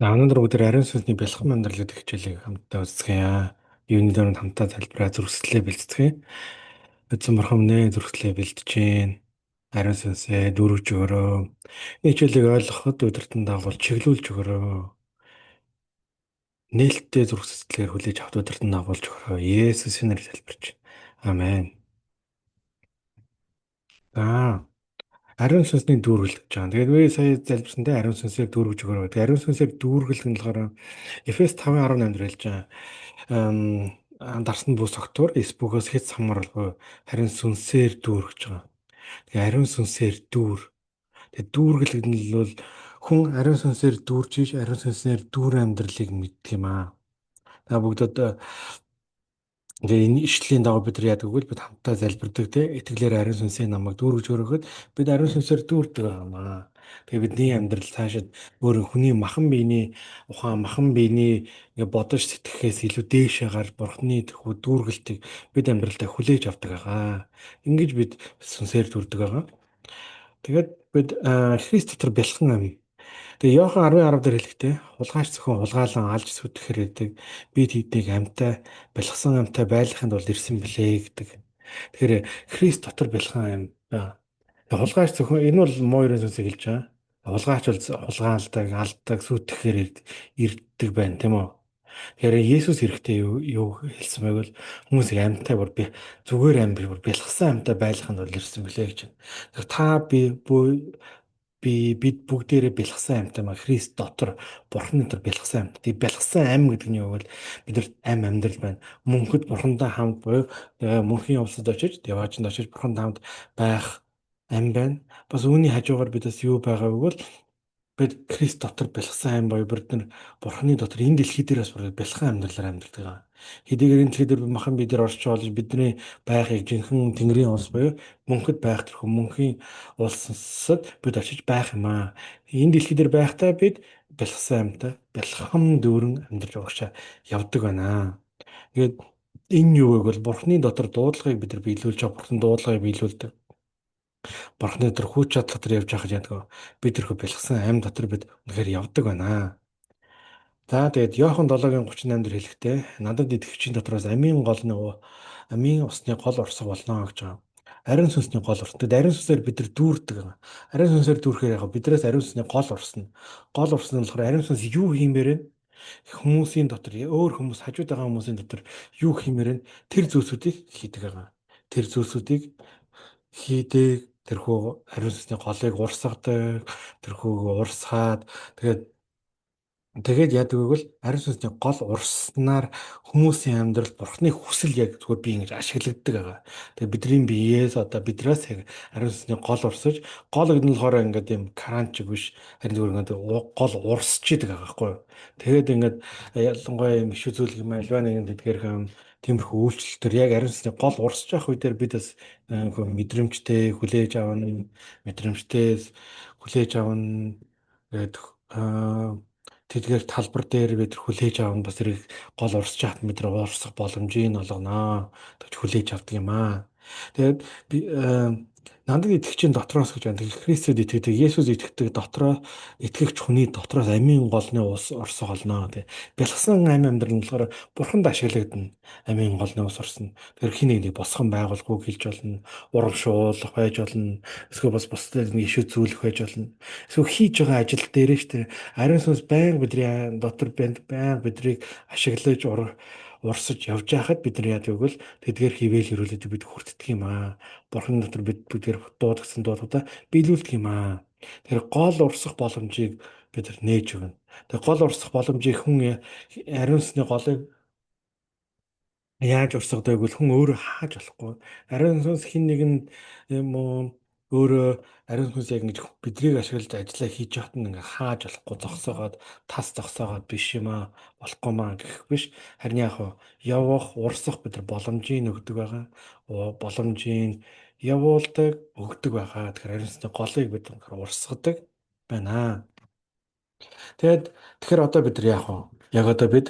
Өнөөдөр бүгд ариун сүнсний бэлхэн амьдралын хичээлийг хамтдаа үздэсгэе. Юуны дөрөнд хамтдаа залбираа зургслээ бэлтгэе. Эзэн бурхан минь зургслээ бэлтэж гин. Ариун сүнсээ дүүргэж өгөрөө. Энэ хичээлийг ойлгоход өдөртөн дагуул чиглүүлж өгөрөө. Нээлттэй зургслэлээр хүлээж авах өдөртөн дагуулж өгөрөө. Есүсийн нэрээр залбирч байна. Амен. Ариун сүнсний дүүргэл гэж байгаа. Тэгээд би сая залбирсантай ариун сүнсээр дүүргэж өгөрөө. Тэгээд ариун сүнсээр дүүргэл нь болохоор Эфес 5:18 дээр хэлж байгаа. Дарсан бүс огтур эсбүгээс хэд самарлгүй харин сүнсээр дүүргэж байгаа. Тэгээ ариун сүнсээр дүүр. Тэгээ дүүргэл гэдэг нь бол хүн ариун сүнсээр дүүрж иж ариун сүнсээр дүүрэн амьдралыг мэддэг юм аа. Та бүгдд тэгээ энэ ишлийн дагуу бид нар яадаг вэ? Бид хамтдаа залбирдаг те итгэлээр ариун сүнсийн намайг дүүргэж өргөхөд бид ариун сүнсээр дүүрдэг байгаамаа. Тэгээ бидний амьдрал цаашид өөр хүний махан биений ухаан махан биений ингээ бодож сэтгэхээс илүү дээшээ гар бурхны тэрхүү дүүргэлтийг бид амьдралдаа хүлээж авдаг байгаа. Ингэж бид сүнсээр дүүрдэг байгаа. Тэгээд бид Христ дотор бэлхэн ам. Тэгээ Иохан 10:10 дээр хэлэхдээ хулгайч зөвхөн хулгайлан алж сүтгэхэр идэг бид хэдийг амьтаа бэлгсэн амьтаа байлгахын тулд ирсэн блэ гэдэг. Тэгэхээр Христ дотор бэлхэн ам байна. Тэгээ хулгайч зөвхөн энэ бол муу ерөн сүнсийг хэлж байгаа. Хулгайч бол хулгаалдаг, алдаг, сүтгэхэр ирдэг байна тийм үү? Тэгэхээр Есүс эрэхтэй юу хэлсэн байг бол хүмүүсийг амьтаа бүр би зүгээр бүр бэлгсэн амьтаа байлгахын тулд ирсэн блэ гэж. Тэгэхээр та бид бүгдээрээ бэлгсэн амьтаа маа Христ дотор Бурхны дотор бэлгсэн амьтаа. Тэгээ бэлгсэн ам гэдэг нь юу вэ? Бидэрт ам амьдрал байна. Мөнхөд Бурхантай хамт буюу мөнхийн явцад очиж, яваачнд очиж Бурхантай хамт байх ам байна. Бас үүний хажуугаар бидээс юу байгаа вэ гэвэл бид Христ дотор бэлгсэн ам боёо бид нар Бурхны дотор энэ дэлхий дээрээс бэлгсэн амьдралаар амьдардаг. Хэдийгээр энэ дэлхий дээр махан бид нар орч олж бидний байхыг жинхэнэ Тэнгэрийн улс буюу мөнхөд байх тэрхүү мөнхийн улсад бид очиж байх юм аа. Энэ дэлхий дээр байхдаа бид бэлгсэн амьтаа бэлхэм дүүрэн амьдарч урагшаа явдаг байна. Тэгээд энэ юу вэ гэвэл Бурхны дотор дуудлагыг бид нар биелүүлж байгаа Бурхны дуудлагыг биелүүлдэг. Бурхны дотор хүч чадал дотор явж байхад яадаг бид тэрхүү бэлгсэн ам дотор бид үнэхээр явдаг байна. За тэгээд Иохан 7:38 дээр хэлэхдээ надад итгэгчийн дотроос амийн усны гол урсаг болно гэж байгаа. Ариун сүнсний гол урс. Тэгээд ариун сүнсээр бид нар дүүрдэг. Ариун сүнсээр дүүрхээр яг биднээс ариун сүнсний гол урсна. Гол урс нь болохоор ариун сүнс юу хиймээр вэ? Хүмүүсийн дотор өөр хүмүүс хажууд байгаа хүмүүсийн дотор юу хиймээр вэ? Тэр зүйлсүүдийг хийдэг байгаа. Тэр зүйлсүүдийг хийдэг тэрхүү ариун сүнсний голыг урсгадаг, тэрхүү урсгаад тэгээд яадаг вэ гэвэл ариун сүнсний гол урснаар хүмүүсийн амьдрал бурхны хүсэл яг зүгээр би ингэж ашиглагддаг байгаа. Тэгээд бидний биеэс одоо бидрээс яг ариун сүнсний гол урсаж, гол гэдэг нь болохоор ингээд юм кранч биш харин зүгээр ингээд гол урсч идэг байгаа байхгүй юу. Тэгээд ингээд ялангуяа юм иш үзүүлэх юм альва нэгэн тэдгээрх тиймэрхүү үйлчлэлтэр яг ариун сүнсний гол урсж явах үедэр бид бас мэдрэмжтэй хүлээж авна, мэдрэмжтэй хүлээж авна гэдэг тэдгээр талбар дээр бид хүлээж авна бас зэрэг гол урсж яхад бид нар урсах боломжийг олгоно гэж хүлээж авдаг юм аа. Тэгээд би надад итгэгчийн дотроос гэж байна. Христэд итгэдэг, Есүс итгэдэг дотроо итгэгч хүний дотроос амийн голны ус орсох болно. Тэг. Бэлгсэн амь амьдрал нь болохоор бурханд ашиглагдана. Амийн голны ус орсно. Тэр хин нэг босгон байгуулгүй хэлж болно. Урамшуулах байж болно. Эсвэл бас бусдад нэг иш үзүүлэх байж болно. Эсвэл хийж байгаа ажил дээр ч тэр ариун сүнс байнга бидний дотор байнга бидрийг ашиглаж урсаж явж байхад бид нар яадаг вэ? Тэдгээр хийвэл хөрөлөд бид хүртдэг юм аа. Бурхан дотор бидгээр дуудагдсан дуудуудаа биелүүлдэг юм аа. Тэр гол урсах боломжийг бид нар нээж өгнө. Тэр гол урсах боломжийг хүн ариун сүнсний голыг яаж урсгадаг вэ? Хүн өөрөө хааж болохгүй. Ариун сүнс хин нэг нь юм уу өөрөө ариун сүнс яг ингэж биднийг ашиглаж ажиллаа хийж яхад нь ингээ хааж болохгүй зогсоогоод тас зогсоогоод биш юм аа болохгүй маа гэх биш. Харин яг явах, урсах бид нар боломжийг өгдөг байгаа. Боломжийг явуулдаг, өгдөг байгаа. Тэгэхээр ариун сүнсний голыг бид урсгадаг байна. Тэгэхээр одоо бид нар яах вэ? Яг одоо бид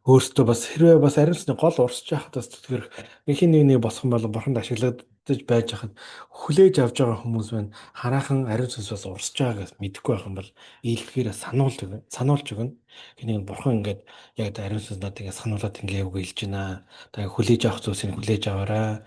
өөрсдөө бас хэрвээ бас ариун сүнсний гол урсж яхад бас тэгэхээр хин нэг босгон бол бурханд ашиглаад байж хахад хүлээж авч байгаа хүмүүс байна. Хараахан ариун сүнс бас урсж байгаагаас мэдэхгүй байх юм бол ийлдэхээр сануулж өгнө. Энийг бурхан ингээд яг ариун сүнс надад ингээд сануулад ингээд үг хэлж байна. Тэгээ хүлээж авах зүйлсийг хүлээж аваарай.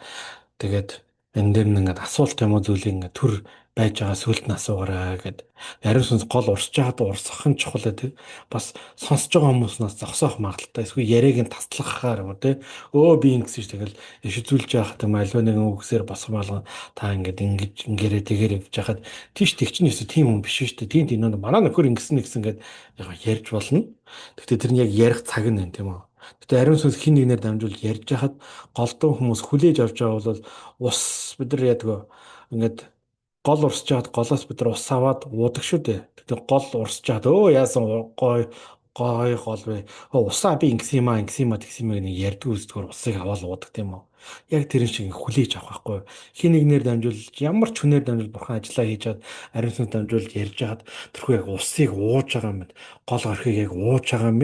Тэгээд энэ дээр нэг ингээд асуулт юм уу зүйлийг ингээд төр байж байгаа сүлд нь асуугаарай гэд. Ариун сүнс гол урсж байгаад урсгах нь чухал гэдэг. Бас сонсож байгаа хүмүүснээс зогсоох магадaltaй. Эсвэл яриаг нь таслахаар юм тий. Өө би ингэсэн ш тэгэл ишүүлж яхад юм аливаа нэгэн үгсээр босгон болгон та ингээд ингэрээ тэгэрэй гэж яхад тийш тэгч нь өсө тийм хүн биш шүү дээ. Тийм тийм нөө манай нөхөр ингэсэн гэд яг ярьж болно. Гэхдээ тэр нь яг ярих цаг нь байна тийм үү. Гэтэ ариун сүнс хин нэгнээр дамжуул ярьж хахад голдон хүмүүс хүлээж авч байгаа бол ус бид нар ядгаа ингээд гол урсж чаад голоос бид нар ус аваад уудаг шүү дээ. Тэгтээ гол урсж чаад өө яасан гой гол вэ? Усаа би ингэсэн юм а тэгсэн юм нэг ярьдаг үсдгээр усыг аваад уудаг тийм үү? Яг тэр шиг хүлээж авах байхгүй. Хин нэгнээр дамжуул ямар ч хүнээр дамжуул бурхан ажиллаа хийж чад ариун сүнс дамжуул ярьж чад тэрхүү яг усыг ууж байгаа юм. Гол орхийг яг ууж байгаа юм.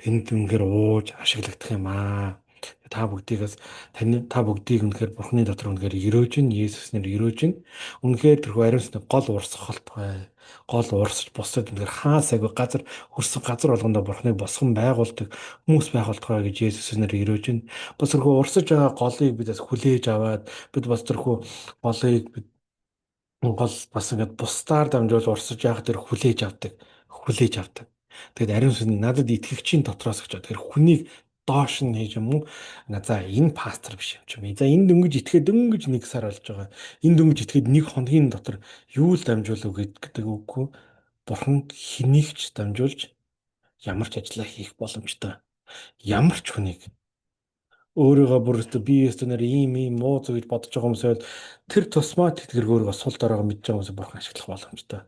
Энд үнээр ууж ашиглагдах юм аа. Та бүгдийгээс та бүгдийг үнэхээр Бурхны дотор үнэхээр өрөөж ин Есүс нэр өрөөж ин үнэхээр тэрхүү ариун сүнс гол урсгалтай гол урсж бусдад үнэхээр хаас агай газар хөрсөн газар болгондоо Бурхныг босгон байгуулдаг хүмүүс байгуултгаа гэж Есүс нэр өрөөж ин бас тэрхүү урсж байгаа голыг бид бас хүлээж аваад бид бас тэрхүү голыг бид гол бас ингээд бусдаар дамжуул урсж яах тэр хүлээж авдаг. Тэгэд ариун сүнс надад итгэгчийн дотроос гэж тэр хүнийг доош нь хийж юм уу? За энэ пастор биш юм чи. За энд дөнгөж итгээд дөнгөж нэг сар болж байгаа. Энд дөнгөж итгээд нэг хоногийн дотор юу л дамжуулав гэдэг үггүй. Бурханд хэнийг ч дамжуулж ямар ч ажиллаа хийх боломжтой. Ямар ч хүнийг өөрийгөө бүр өстө би өстө нэр ийм муу зүйл бодож байгаа юмсаа тэр тусмаа тэтгэр өөрийгөө сул доройгоо мэдж байгаа юмсаа бурхан ашиглах боломжтой.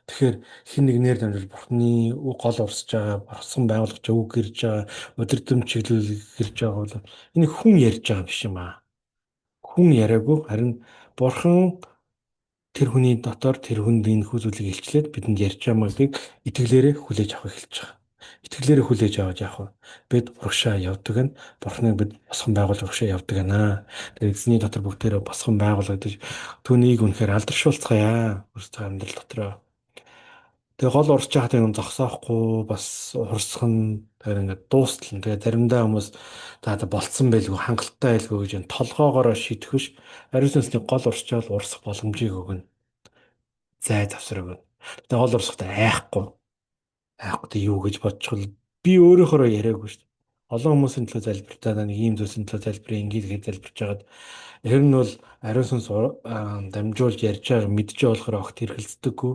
Тэгэхээр хин нэгнээр дамжуул бурхны гол урсж байгаа, борсон байгуулгч үг гэрж байгаа, өдөртөм чиглэл гэрж байгаа бол энэ хүн ярьж байгаа биш юм аа. Хүн яриаггүй харин бурхан тэр хүний дотор тэр хүнд энэ хүү зүйлийг илчлээд бидэнд ярьж байгаа маягийг итгэлээрээ хүлээж авах эхэлж байгаа. Итгэлээрээ хүлээж аваад явах вэ? Бид урагшаа явдаг нь Бурхныг бид босгон байгуулж урагшаа явдаг гэнэ. Тэгээд эзний дотор бүгдээрээ босгон байгуулагдаж түүнийг үнэхээр алдаршуулцгаая. Өөрсдөө амьдрал дотроо. Тэгээ гол урсж байхад юм зогсоохгүй бас урсгах нь тэр ингээд дуустал. Тэгээ заримдаа хүмүүс за болцсон байлгүй хангалттай байлгүй гэж энэ толгоогоороо шийдэх биш. Ариун сүнсний гол урсчаал урсах боломжийг өгнө. Зай завсар өгнө. Тэгээ гол урсгахдаа айхгүй тэг юу гэж бодчихвол би өөрөөхөө яриаггүй шүү дээ. Олон хүмүүсийн төлөө залбиртаа нэг ийм зүйлсийн төлөө залбираа ингээд залбирч байгаад ер нь бол ариун сүнс дамжуулж ярьчаар мэдчихээ болохоор огт хэрэгэлцдэггүй.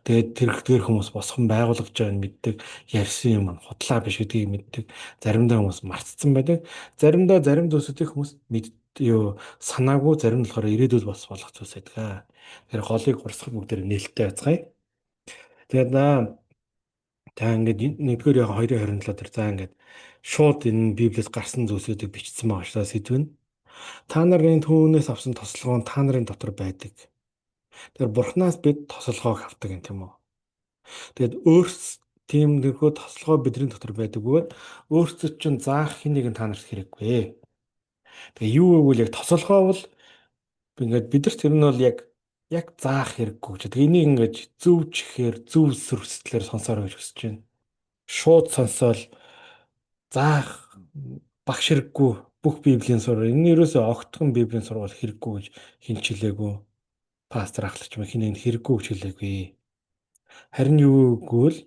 Тэгээд тэр хүмүүс босгон байгуулгаж байгааг нь мэддэг, ярьсан юм худлаа биш гэдгийг мэддэг. Заримдаа хүмүүс мартцсан байдаг. Зарим зүйлсүүдийг хүмүүс юу санаагүй зарим нь болохоор ирээдүйд бас болох зүйлс байдаг. Тэр голыг урсгах бүгдээр нээлттэй байцгаая. Тэгээд та ингээд нэгдүгээр яг 2:27 дээр за ингээд шууд энэ Библиэс гарсан зүйлсүүдийг бичсэн байгаа шүү дээ сэдв нь. Та нарын түүнээс авсан тослогоо та нарын дотор байдаг. Тэгэхээр Бурханаас бид тослогоог авдаг юм тийм үү. Тэгээд тиймэрхүү тослогоо бидний дотор байдаг бөгөөд өөрсдөд чинь заах хин нэгэн та нарт хэрэггүй. Тэгээ юу гэвэл яг тослогоо бол ингээд бидэрт тэр нь бол яг заах хэрэггүй гэж. Тэгээ энийг ингээд зөв чихээр зөв сүрслэлээр сонсоорой гэж хүсэж байна. Шууд сонсоол заах багш хэрэггүй бүх Библийн сурал. Энэ ерөөсөө огтхон Библийн сургууль хэрэггүй гэж хинч хэлээгүй. Пастор ахлагч мэн хинэн хэрэггүй гэж хэлээгүй. Харин юу гэвэл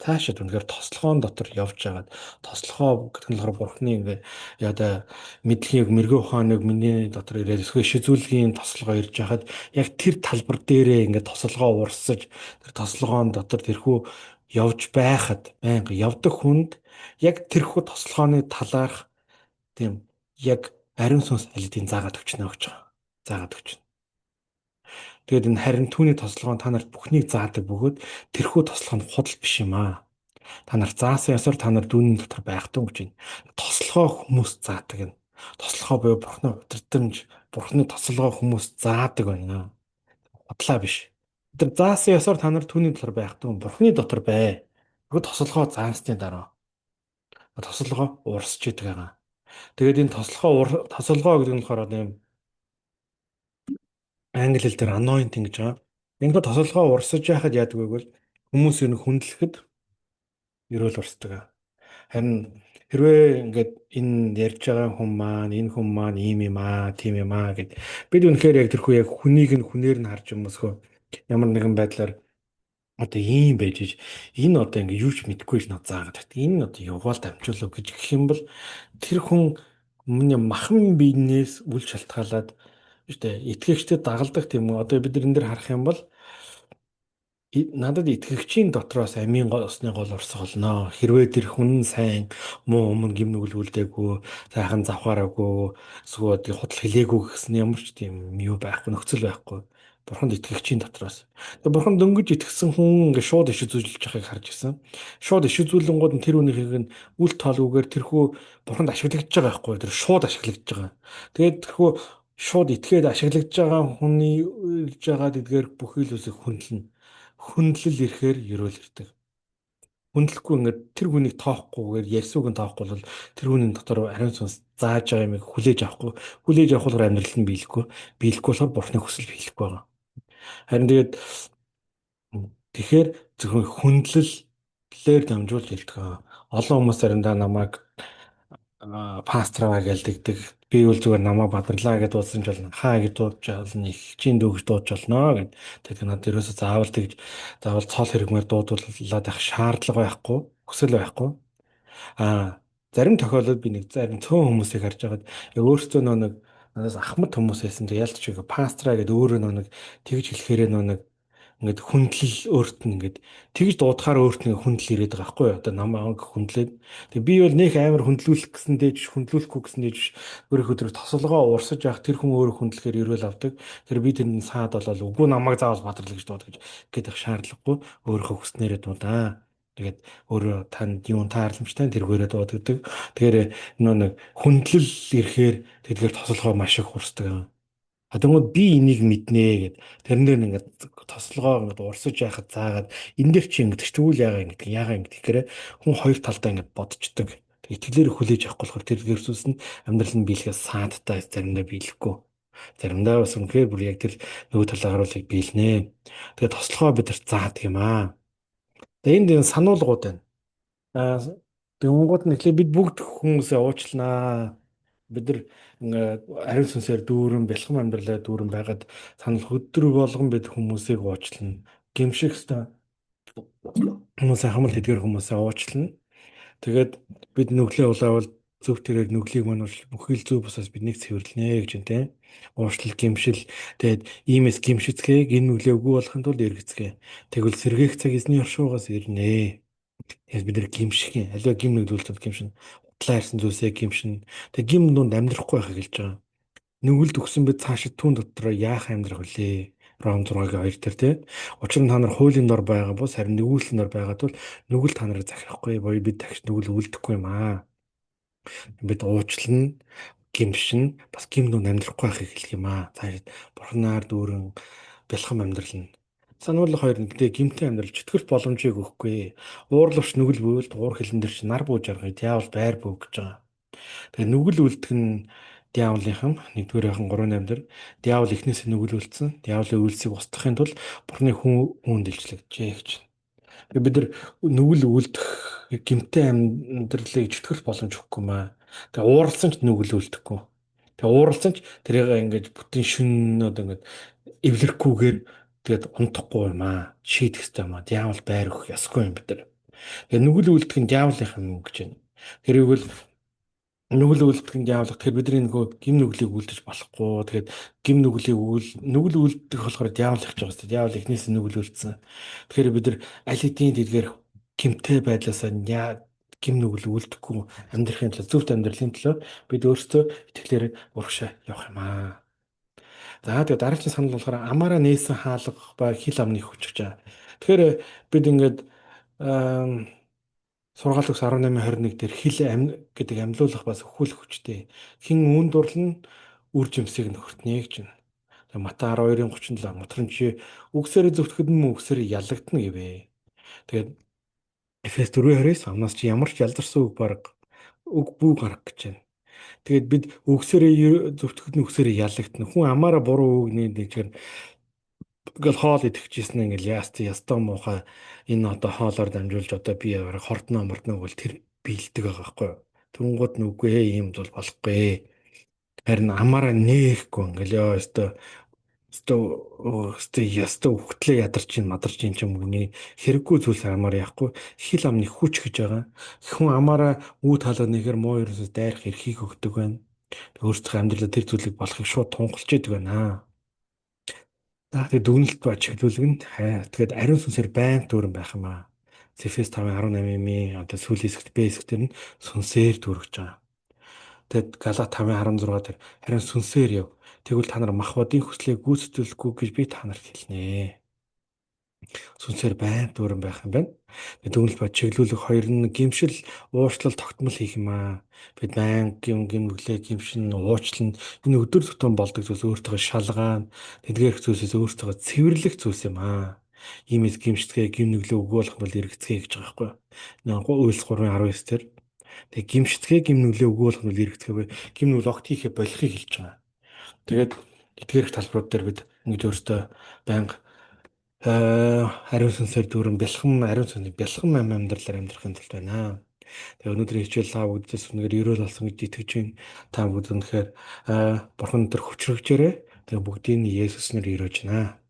цаашаа үнэхээр тослогоон дотор явж байгаад тослогоо гэдэг нь болохоор бурхны ингээ яда мэдлэгийг мэрэгүү ухааныг миний дотор ирээд эсвэл шизүүлгийн тослогоо ирж байхад яг тэр талбар дээрээ ингээ тослогоо урсаж тэр тослогоон дотор тэрхүү явж байхад байнга явдаг хүнд яг тэрхүү тослогооны талаарх тийм яг ариун сүнс алидын заагаад өгчнө гэж байгаа. Заагаад өгчнө. Тэгээд энэ харин түүний тослогоо та нарт бүхнийг заадаг бөгөөд тэрхүү тослого нь худал биш юм аа. Та нар заасан ясаар та нар дүүний дотор байхтун гэж байна. Тослогоо хүмүүс заадаг нь. Тослогоо буюу бурхны удирдамж, бурхны тослогоо хүмүүс заадаг байна. Худлаа биш. Тэр заасан ясаар та нар түүний дотор байхтун, бурхны дотор бай. Тэгвэл тослогоо заасны дараа тослогоо урсч идэг байгаа. Тэгээд энэ тослогоо гэдэг нь болохоор юм англи хэл дээр anointing гэж байгаа. Энэ хөө тосолгоо урсаж яхад яадаг вэ гэвэл хүмүүс ер нь хүндлэхэд ерөөл урсдаг. Харин хэрвээ ингээд энэ ярьж байгаа хүн маань ийм юм аа, тийм юм аа гэд бид үнэхээр яг тэрхүү яг хүнийг нь хүнээр нь харж юм өсгөө ямар нэгэн байдлаар одоо ийм байж иж энэ одоо ингээ юу ч мэдэхгүй л над заагаад байт. Энэ одоо юугаал дамжуулав гэж гэх юм бол тэр хүн миний махан биенээс үл шалтгаалаад штэ итгэгчдэд дагалдах тийм үү одоо бид нар энэ дэр харах юм бол надад итгэгчийн дотроос амийн осны гол орсох болно. Хэрвээ тэр хүн сайн муу өмнө гим нүгэл үлдээгүй, сайхан завхаараагүй, эсвэл худал хэлээгүй гэсэн ямар ч тийм юу байхгүй, нөхцөл байхгүй. Бурханд итгэгчийн дотроос. Тэгээ бурхан дөнгөж итгэсэн хүн ингээд шууд иш үзүүлж байгааг харж ирсэн. Шууд иш үзүүлэнгууд нь тэр үнийхийг нь үл тоолгүйгээр тэрхүү бурханд ашиглагдж байгаа байхгүй. Тэр шууд ашиглагдж байгаа. Тэгээд тэрхүү шууд итгээд ашиглагдж байгаа хүний ирж байгаа гэдгээр бүхий л үсэг хүндлэн хүндлэл ирэхээр ерөөл ирдэг. Хүндлэхгүй ингээд тэр хүнийг тоохгүйгээр ярьсууг нь тоохгүй бол тэр хүний дотор ариун сүнс зааж байгаа юм хүлээж авахгүй. Хүлээж авах болохоор амьдрал нь биелэхгүй. Биелэхгүй болохоор бурхны хүсэл биелэхгүй байгаа. Харин тэгээд тэгэхээр зөвхөн хүндлэлээр дамжуулж хэлдэг. Олон хүмүүс заримдаа намайг пастраа гэлдэгдэг. Би бол зүгээр намаа бадрлаа гэдээ дуудсан ч болно. Хаа гэж дуудаж болно. Их чин дүүгж дуудаж болно гэд. Тэгээд надад ерөөсөө заавал тэгж заавал цол хэрэгмээр дуудуулаад байх шаардлага байхгүй. Хүсэл байхгүй. Аа зарим тохиолдолд би нэг зарим цөөн хүмүүсийг харж байгаад яг өөртөө нэг надаас ахмад хүмүүс байсан. Тэгээд ялч чиг пастраа гэдээ өөрөө нэг тэгж хэлэхээрээ нэг ингээд хүндлэл өөрт нь ингээд тэгж дуудахаар өөрт нь хүндэл ирээд байгаа байхгүй юу? Одоо намаа хүндлээд. Тэгээ би бол нөх амар хүндлүүлэх гэсэн дэж хүндлүүлэхгүй гэсэн дэж өөрийнхөө тэр тосолгоо уурсаж явах тэр хүн өөрөө хүндлэхээр ирүүл авдаг. Тэр би тэнд саад болол үгүй намайг заавал бадрал гэж дуудаж гэдэг шаардлагагүй өөрийнхөө хүснээрээ дуудаа. Тэгээд өөрөө танд юун тааламжтай тэргээрээ дуудагддаг. Тэгэхээр нөө нэг хүндлэл ирэхээр тэдгээр тосолгоо маш их урсдаг. Тэгэнгүүт би энийг мэднэ гэд тэрэн дээр ингээд тослогоо ингээд урсаж яхад заагаад энэ дэр чи ингээд тэгвэл яагаа ингээд гэхээр хүн хоёр талдаа ингээд бодцдог. Тэг итгэлээр хүлээж авахгүй болохоор тэр гэрсүүс нь амьдрал нь биелэхээс саадтай заримдаа биелэхгүй. Заримдаа бас үнэхээр бүр яг тэр нөгөө талаа харуулыг биелнэ. Тэгээ тослогоо бид нар заадаг юм аа. Тэгээ энд сануулгууд байна. Аа тэгэнгүүт нь эхлээ бид бүгд хүмүүсээ уучлнаа. Бид нар ариун сүнсээр дүүрэн бэлхэм амьдралаа дүүрэн байгаад санал өдөр болгон бид хүмүүсийг уучлна. Гимших хэвээр хүмүүсээ хамт эдгээр хүмүүсээ уучлна. Тэгээд бид нүглээ улаавал зөв тэрээр нүглийг манууч бүхий л зөв бусаас биднийг цэвэрлэнэ гэж юм те. Уучлал гимшил тэгээд иймээс гимшицгээ гин нүглээ үгүй болохын тулд эргэцгээ. Тэгвэл сэргээх цаг эзний оршуугаас ирнэ. Тэгээд бид нэр гимших юм. Аливаа гим нүглүүлэлтэд гимшин. Утлаа ирсэн зүйлсээ гимшин. Тэгээд гим дунд амьдрахгүй байхыг хэлж байгаа. Нүгэлд өгсөн бид цаашид түүн дотроо яах амьдрах вүлээ? Ром 6-гийн 2 дээр тий. Учир нь та нар хуулийн дор байгаа бос харин нүгүүлэн дор байгаа тул нүгэл та нарыг захирахгүй боёо бид дахиж нүгэл үлдэхгүй юм аа. Бид уучлан гимшин бас гим нүнд амьдрахгүй байхыг хэлэх юм аа. Цаашид бурхнаар дүүрэн бэлхэм амьдрал нь. Сануулга 2 нэгдээ гимтэн амьдрал чөтгөрт боломжийг өгөхгүй. Уурлавч нүгэл бүвэл уур хилэн дээр чи нар бууж аргая. Диавол байр бүү гэж байгаа. Тэгээ нүгэл үлдэх нь диаволынхан 1-р Иохан 3:8 дээр диавол эхнээсээ нүгэл үлдсэн. Диаволын үйлсийг устгахын тулд Бурхны хүн дэлжлэгджээ гэж. Тэгээ бид нар нүгэл үлдэх гэмтээ амьдралыг чөтгөх боломж өгөхгүй маа. Тэгээ ууралсан ч нүгэл үлдэхгүй. Тэгээ ууралсан ч тэрийг ингэж бүтэн шүннөд ингэж эвлэрхгүйгээр тэгээд унтахгүй юм аа. Шийдэх хэрэгтэй юм аа. Диавол байр өгөх ёсгүй юм бид нар. Тэгээ нүгэл үлдэх нь диаволынхан юм гэж байна. Тэрийг бол нүгэл үлдэх нь диавол. Тэгэхээр бидний нөгөө гим нүглийг үлдэж болохгүй. Тэгээд гим нүгэл үлдэх болохоор диавол их жоо. Диавол эхнээс нь нүгэл үлдсэн. Тэгэхээр бид нар аль хэдийн тэдгээр гимтэй байдлаасаа гим нүгэл үлдэхгүй амьдрахын тулд зөвхт амьдралын төлөө бид өөрсдөө итгэлээр урагшаа явах юм аа. За тэгээд дараагийн санал болохоор амаараа нээсэн хаалга ба хил амны хүч гэж байгаа. Тэгэхээр бид ингээд сургаал төгс 18:21 дээр хил гэдэг амьлуулах бас өхүүлэх хүчтэй. Хин үүн дурлал нь үр жимсийг нөхөртнө гэж байна. Тэгээ Матай 12:37 мутрын чи үгсээр зөвтгөхөд мөн үгсээр ялагдана гэвэ. Тэгээд Эфес 4:29 амнаас чи ямар ч ялдарсан үг баг үг бүү гарах гэж байна. Тэгээд бид үгсээрээ зөвтгөхөд нь үгсээрээ ялагдана. Хүн амаараа буруу үг нэг чигээр ингээл хоол идэвчээсэн нь ингээл ястаа муухай энэ одоо хоолоор дамжуулж одоо би яваараа хортноо мордно бол тэр биелдэг байгаа байхгүй юу. Тэнгууд нь үгүй ээ ийм бол болохгүй. Харин амаараа нээхгүй ингээл ёо өстө ястаа үхтлээ мадарч ин ч юм уу хэрэггүй зүйлс амаар яахгүй хил амны хүч гэж байгаа. Хүн амаараа үу таалга нэхэр муу ерөөсөс дайрах эрхийг өгдөг байна. Өөрсдөө амьдралаа тэр зүйлийг болохыг шууд тунгалж яадаг байна. Тэгээд дүгнэлт ба чиглүүлэг нь тэгээд ариун сүнсээр байнга дүүрэн байх юм аа. Зефес 5:18-ийн одоо сүүлийн хэсэгт Б хэсэгт нь сүнсээр дүүргэж байгаа. Тэгээд Галат 5:16 дээр харин сүнсээр яв. Тэгвэл та нар махбодын хүслийг гүйцэтгэлгүй гэж би та нарт хэлнэ. Сүнсээр байн дүүрэн байх юм байна. Дүгнэлт ба чиглүүлэг хоёр нь гимшил, уучлал, тогтмол хийх юм аа. Бид байн гимнүглээ, гимшин, уучлал энэ өдөр тутам болдог зүйлс өөртөө шалгаан, тэдгээрх зүйлсээс өөртөө цэвэрлэх зүйлс юм аа. Иймээс гимшдэгэ, гимнүглээ өгөөлөх бол эргэцгээ гэж байгаа байхгүй. Үйлс 3:19 дээр. Тэгээ гимшдэгэ, гимнүглээ өгөөлөх нь эргэцгээгүй. Гимнүгэл огт хийхэ болохыг хэлж байгаа. Тэгээд эдгээрх талбарууд дээр бид ингэж өөртөө байнга ариун сүнсээр дүүрэн ариун сүнсний бэлхэн амьдралаар амьдрахын тулд байна. Тэгээ өнөөдрийн хичээл та бүгдээс үнэхээр ерөөл болсон гэж итгэж байна. Та бүгд үнэхээр бурхан өнтер хүчрхэгжээрэй. Тэгээ бүгдийг нь Есүс нэр өрөөж байна.